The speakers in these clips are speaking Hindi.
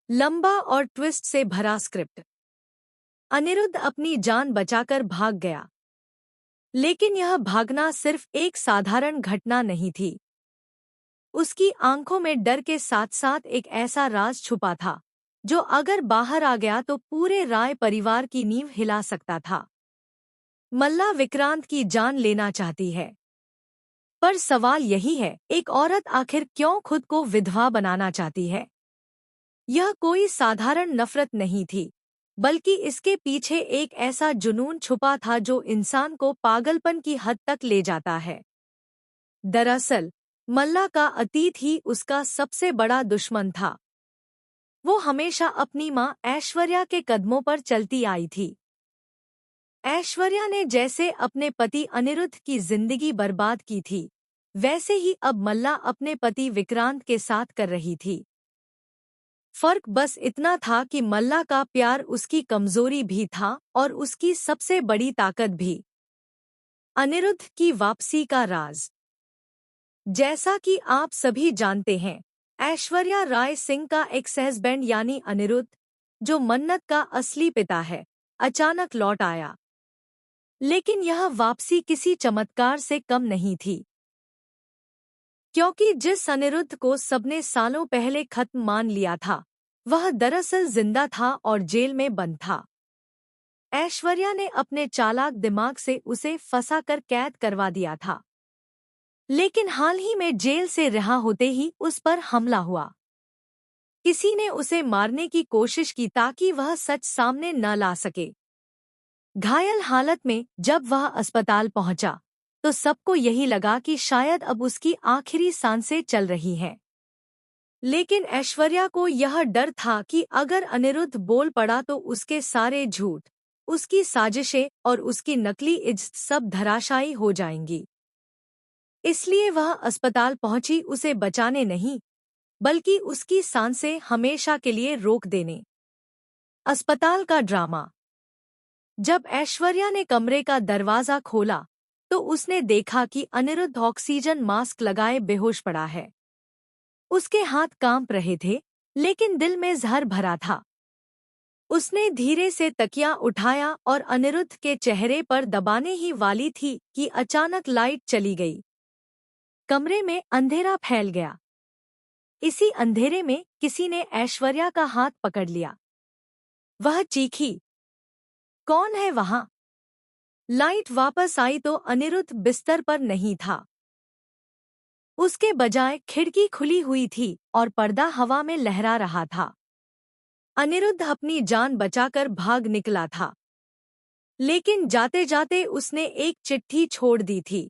लंबा और ट्विस्ट से भरा स्क्रिप्ट। अनिरुद्ध अपनी जान बचाकर भाग गया, लेकिन यह भागना सिर्फ एक साधारण घटना नहीं थी। उसकी आंखों में डर के साथ साथ एक ऐसा राज छुपा था जो अगर बाहर आ गया तो पूरे राय परिवार की नींव हिला सकता था। मल्ला विक्रांत की जान लेना चाहती है, पर सवाल यही है, एक औरत आखिर क्यों खुद को विधवा बनाना चाहती है? यह कोई साधारण नफरत नहीं थी, बल्कि इसके पीछे एक ऐसा जुनून छुपा था जो इंसान को पागलपन की हद तक ले जाता है। दरअसल मल्ला का अतीत ही उसका सबसे बड़ा दुश्मन था। वो हमेशा अपनी मां ऐश्वर्या के कदमों पर चलती आई थी। ऐश्वर्या ने जैसे अपने पति अनिरुद्ध की जिंदगी बर्बाद की थी, वैसे ही अब मल्ला अपने पति विक्रांत के साथ कर रही थी। फर्क बस इतना था कि मल्ला का प्यार उसकी कमजोरी भी था और उसकी सबसे बड़ी ताकत भी। अनिरुद्ध की वापसी का राज। जैसा कि आप सभी जानते हैं, ऐश्वर्या राय सिंह का एक्स हस्बैंड यानी अनिरुद्ध, जो मन्नत का असली पिता है, अचानक लौट आया। लेकिन यह वापसी किसी चमत्कार से कम नहीं थी, क्योंकि जिस अनिरुद्ध को सबने सालों पहले खत्म मान लिया था, वह दरअसल जिंदा था और जेल में बंद था। ऐश्वर्या ने अपने चालाक दिमाग से उसे फंसाकर कैद करवा दिया था, लेकिन हाल ही में जेल से रिहा होते ही उस पर हमला हुआ। किसी ने उसे मारने की कोशिश की ताकि वह सच सामने न ला सके। घायल हालत में जब वह अस्पताल पहुंचा, तो सबको यही लगा कि शायद अब उसकी आखिरी सांसें चल रही हैं। लेकिन ऐश्वर्या को यह डर था कि अगर अनिरुद्ध बोल पड़ा तो उसके सारे झूठ, उसकी साजिशें और उसकी नकली इज्जत सब धराशायी हो जाएंगी। इसलिए वह अस्पताल पहुंची उसे बचाने नहीं, बल्कि उसकी सांसें हमेशा के लिए रोक देने। अस्पताल का ड्रामा। जब ऐश्वर्या ने कमरे का दरवाजा खोला, तो उसने देखा कि अनिरुद्ध ऑक्सीजन मास्क लगाए बेहोश पड़ा है। उसके हाथ कांप रहे थे, लेकिन दिल में जहर भरा था। उसने धीरे से तकिया उठाया और अनिरुद्ध के चेहरे पर दबाने ही वाली थी कि अचानक लाइट चली गई। कमरे में अंधेरा फैल गया। इसी अंधेरे में किसी ने ऐश्वर्या का हाथ पकड़ लिया। वह चीखी, कौन है वहां? लाइट वापस आई तो अनिरुद्ध बिस्तर पर नहीं था। उसके बजाय खिड़की खुली हुई थी और पर्दा हवा में लहरा रहा था। अनिरुद्ध अपनी जान बचाकर भाग निकला था, लेकिन जाते जाते उसने एक चिट्ठी छोड़ दी थी।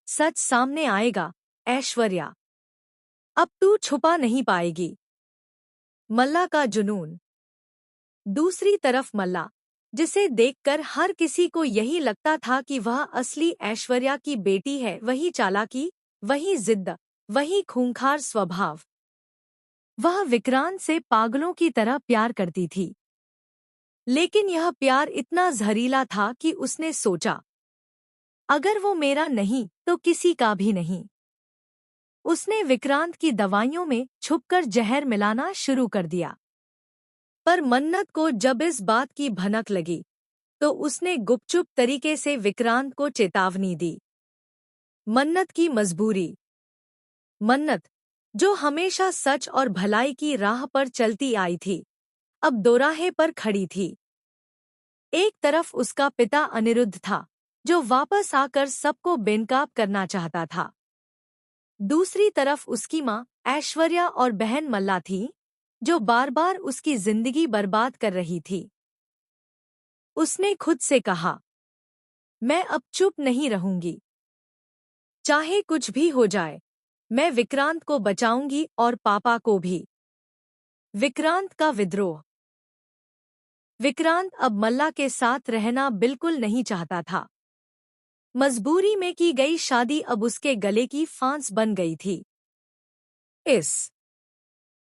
सच सामने आएगा, ऐश्वर्या। अब तू छुपा नहीं पाएगी। मल्ला का जुनून। दूसरी तरफ मल्ला, जिसे देखकर हर किसी को यही लगता था कि वह असली ऐश्वर्या की बेटी है, वही चालाकी, वही जिद्द, वही खूंखार स्वभाव। वह विक्रांत से पागलों की तरह प्यार करती थी, लेकिन यह प्यार इतना जहरीला था कि उसने सोचा, अगर वो मेरा नहीं तो किसी का भी नहीं। उसने विक्रांत की दवाइयों में छुपकर जहर मिलाना शुरू कर दिया। पर मन्नत को जब इस बात की भनक लगी, तो उसने गुपचुप तरीके से विक्रांत को चेतावनी दी। मन्नत की मजबूरी। मन्नत, जो हमेशा सच और भलाई की राह पर चलती आई थी, अब दोराहे पर खड़ी थी। एक तरफ उसका पिता अनिरुद्ध था, जो वापस आकर सबको बेनकाब करना चाहता था। दूसरी तरफ उसकी मां ऐश्वर्या और बहन मल्ला थी, जो बार बार उसकी जिंदगी बर्बाद कर रही थी। उसने खुद से कहा, मैं अब चुप नहीं रहूंगी। चाहे कुछ भी हो जाए, मैं विक्रांत को बचाऊंगी और पापा को भी। विक्रांत का विद्रोह। विक्रांत अब मल्ला के साथ रहना बिल्कुल नहीं चाहता था। मजबूरी में की गई शादी अब उसके गले की फांस बन गई थी। इस